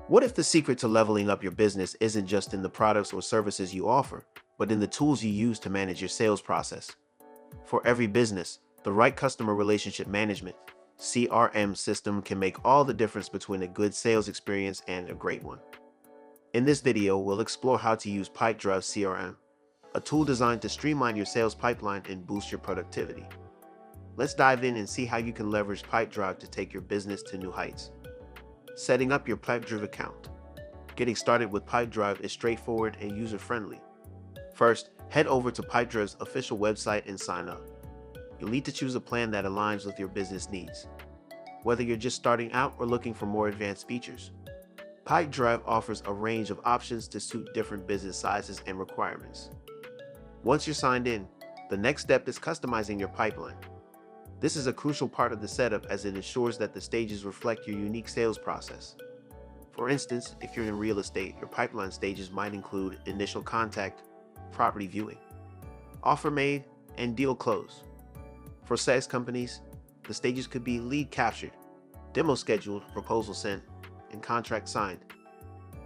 What if the secret to leveling up your business isn't just in the products or services you offer, but in the tools you use to manage your sales process? For every business, the right customer relationship management (CRM) system can make all the difference between a good sales experience and a great one. In this video, we'll explore how to use Pipedrive CRM, a tool designed to streamline your sales pipeline and boost your productivity. Let's dive in and see how you can leverage Pipedrive to take your business to new heights. Setting up your Pipedrive account. Getting started with Pipedrive is straightforward and user-friendly. First, head over to Pipedrive's official website and sign up. You'll need to choose a plan that aligns with your business needs, whether you're just starting out or looking for more advanced features. Pipedrive offers a range of options to suit different business sizes and requirements. Once you're signed in, the next step is customizing your pipeline. This is a crucial part of the setup as it ensures that the stages reflect your unique sales process. For instance, if you're in real estate, your pipeline stages might include initial contact, property viewing, offer made, and deal close. For SaaS companies, the stages could be lead captured, demo scheduled, proposal sent, and contract signed.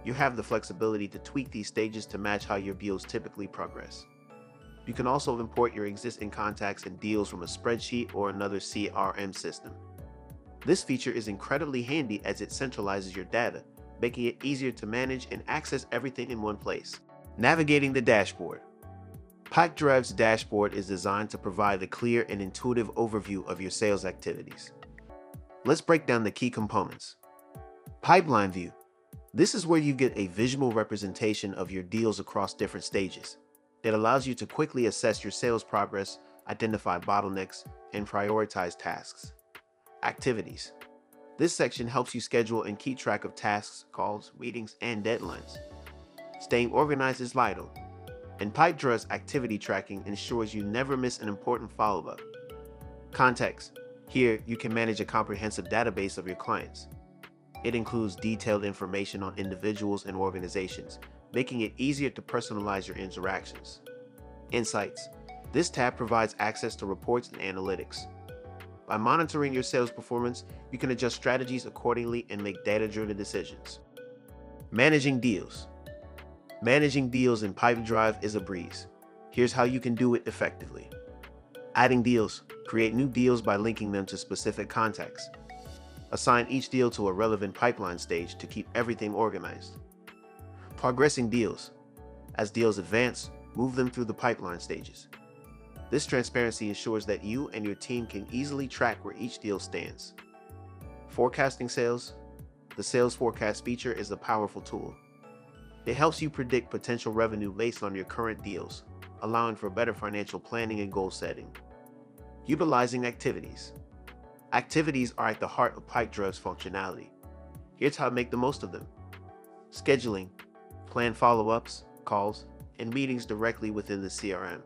You have the flexibility to tweak these stages to match how your deals typically progress. You can also import your existing contacts and deals from a spreadsheet or another CRM system. This feature is incredibly handy as it centralizes your data, making it easier to manage and access everything in one place. Navigating the dashboard. Pipedrive's dashboard is designed to provide a clear and intuitive overview of your sales activities. Let's break down the key components. Pipeline view. This is where you get a visual representation of your deals across different stages. It allows you to quickly assess your sales progress, identify bottlenecks, and prioritize tasks. Activities. This section helps you schedule and keep track of tasks, calls, meetings, and deadlines. Staying organized is vital, and Pipedrive's activity tracking ensures you never miss an important follow-up. Contacts. Here, you can manage a comprehensive database of your clients. It includes detailed information on individuals and organizations, making it easier to personalize your interactions. Insights. This tab provides access to reports and analytics. By monitoring your sales performance, you can adjust strategies accordingly and make data-driven decisions. Managing deals. Managing deals in Pipedrive is a breeze. Here's how you can do it effectively. Adding deals. Create new deals by linking them to specific contacts. Assign each deal to a relevant pipeline stage to keep everything organized. Progressing deals. As deals advance, move them through the pipeline stages. This transparency ensures that you and your team can easily track where each deal stands. Forecasting sales. The sales forecast feature is a powerful tool. It helps you predict potential revenue based on your current deals, allowing for better financial planning and goal setting. Utilizing activities. Activities are at the heart of Pipedrive's functionality. Here's how to make the most of them. Scheduling. Plan follow-ups, calls, and meetings directly within the CRM.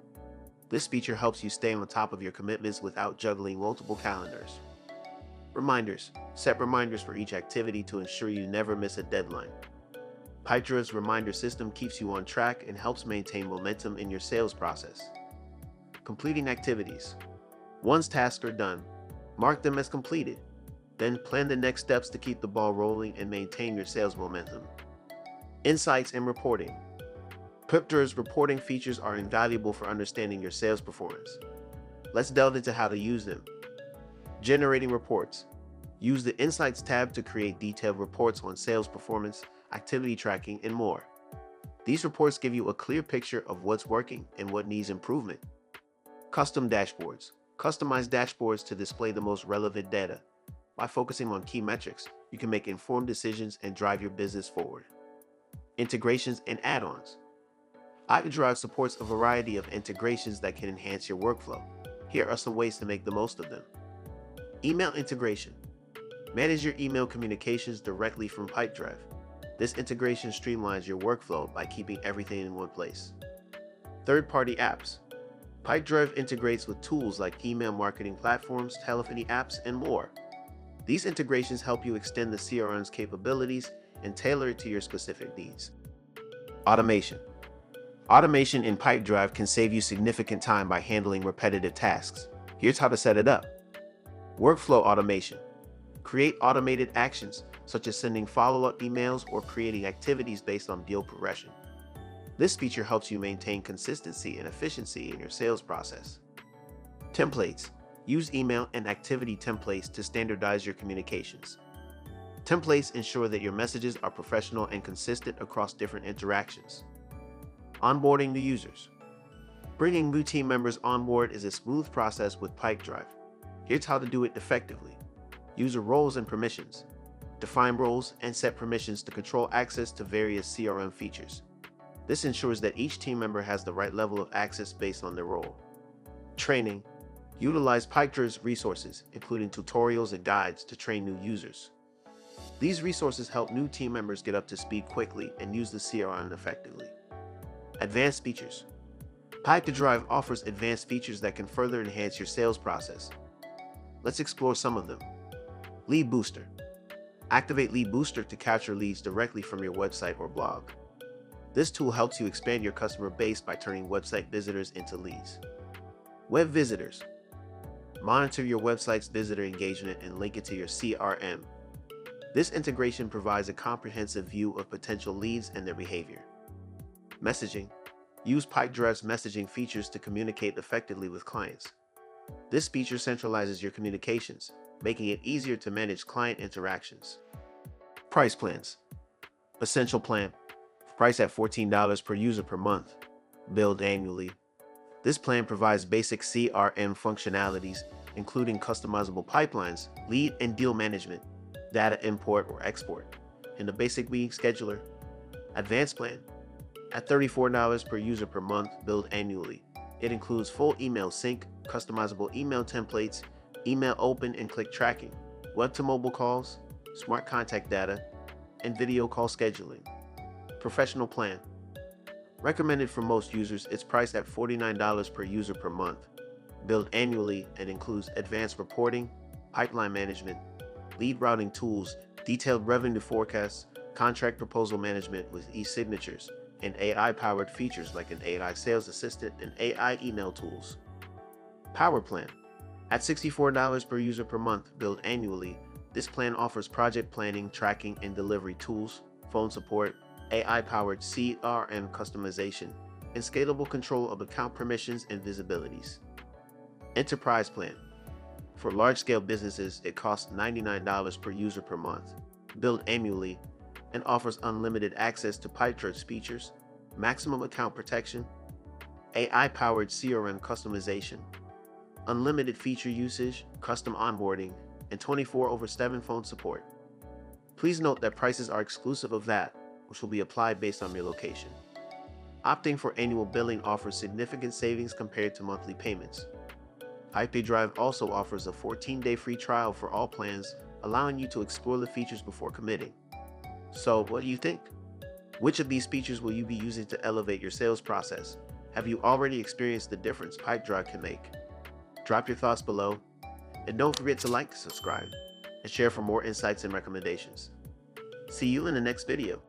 This feature helps you stay on top of your commitments without juggling multiple calendars. Reminders. Set reminders for each activity to ensure you never miss a deadline. Pipedrive's reminder system keeps you on track and helps maintain momentum in your sales process. Completing activities. Once tasks are done, mark them as completed. Then plan the next steps to keep the ball rolling and maintain your sales momentum. Insights and reporting. Pipedrive's reporting features are invaluable for understanding your sales performance. Let's delve into how to use them. Generating reports. Use the Insights tab to create detailed reports on sales performance, activity tracking, and more. These reports give you a clear picture of what's working and what needs improvement. Custom dashboards. Customize dashboards to display the most relevant data. By focusing on key metrics, you can make informed decisions and drive your business forward. Integrations and add-ons. Pipedrive supports a variety of integrations that can enhance your workflow. Here are some ways to make the most of them. Email integration. Manage your email communications directly from Pipedrive. This integration streamlines your workflow by keeping everything in one place. Third-party apps. Pipedrive integrates with tools like email marketing platforms, telephony apps, and more. These integrations help you extend the CRM's capabilities and tailor it to your specific needs. Automation. Automation in Pipedrive can save you significant time by handling repetitive tasks. Here's how to set it up. Workflow automation. Create automated actions such as sending follow-up emails or creating activities based on deal progression. This feature helps you maintain consistency and efficiency in your sales process. Templates. Use email and activity templates to standardize your communications. Templates ensure that your messages are professional and consistent across different interactions. Onboarding new users. Bringing new team members on board is a smooth process with Pipedrive. Here's how to do it effectively. User roles and permissions. Define roles and set permissions to control access to various CRM features. This ensures that each team member has the right level of access based on their role. Training. Utilize Pipedrive's resources, including tutorials and guides, to train new users. These resources help new team members get up to speed quickly and use the CRM effectively. Advanced features. Pipedrive offers advanced features that can further enhance your sales process. Let's explore some of them. Lead Booster. Activate Lead Booster to capture leads directly from your website or blog. This tool helps you expand your customer base by turning website visitors into leads. Web Visitors. Monitor your website's visitor engagement and link it to your CRM. This integration provides a comprehensive view of potential leads and their behavior. Messaging. Use Pipedrive's messaging features to communicate effectively with clients. This feature centralizes your communications, making it easier to manage client interactions. Price plans. Essential plan. Price at $14 per user per month. Billed annually. This plan provides basic CRM functionalities, including customizable pipelines, lead and deal management, data import or export, and a basic meeting scheduler. Advanced plan. At $34 per user per month, billed annually. It includes full email sync, customizable email templates, email open and click tracking, web to mobile calls, smart contact data, and video call scheduling. Professional plan. Recommended for most users, it's priced at $49 per user per month, billed annually, and includes advanced reporting, pipeline management, lead routing tools, detailed revenue forecasts, contract proposal management with e-signatures, and AI-powered features like an AI sales assistant and AI email tools. Power plan. At $64 per user per month, billed annually, this plan offers project planning, tracking, and delivery tools, phone support, AI-powered CRM customization, and scalable control of account permissions and visibilities. Enterprise plan. For large-scale businesses, it costs $99 per user per month, billed annually, and offers unlimited access to Pipedrive's features, maximum account protection, AI-powered CRM customization, unlimited feature usage, custom onboarding, and 24/7 phone support. Please note that prices are exclusive of that, which will be applied based on your location. Opting for annual billing offers significant savings compared to monthly payments. Pipedrive also offers a 14-day free trial for all plans, allowing you to explore the features before committing. So, what do you think? Which of these features will you be using to elevate your sales process? Have you already experienced the difference Pipedrive can make? Drop your thoughts below, and don't forget to like, subscribe, and share for more insights and recommendations. See you in the next video.